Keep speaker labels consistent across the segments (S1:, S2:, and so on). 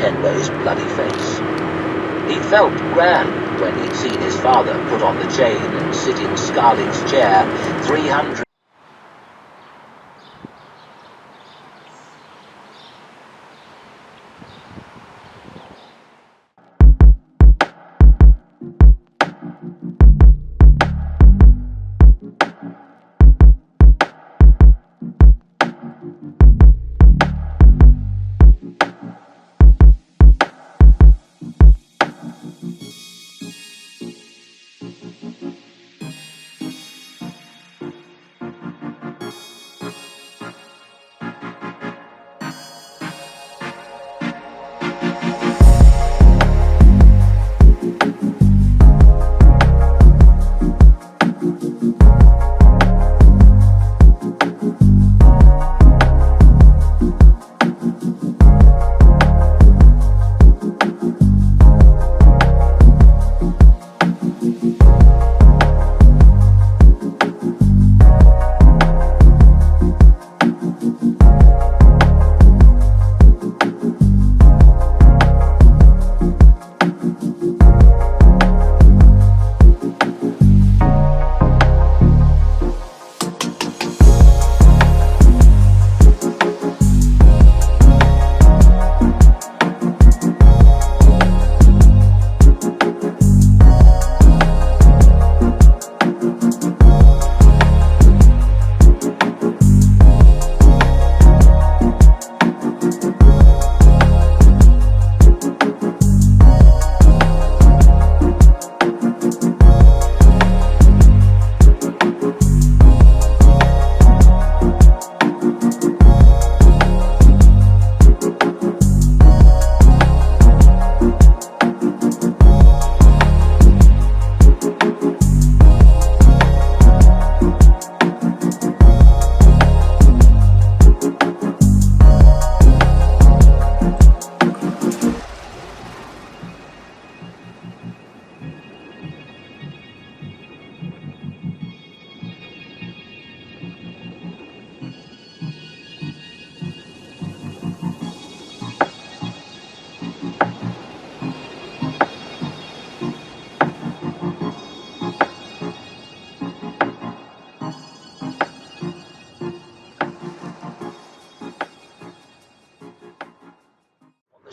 S1: tender his bloody face. He'd felt grand when he'd seen his father put on the chain and sit in Scarling's chair 300...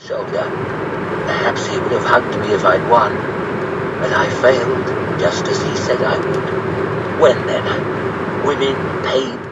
S1: shoulder. Perhaps he would have hugged me if I'd won, but I failed, just as he said I would. When then? Women paid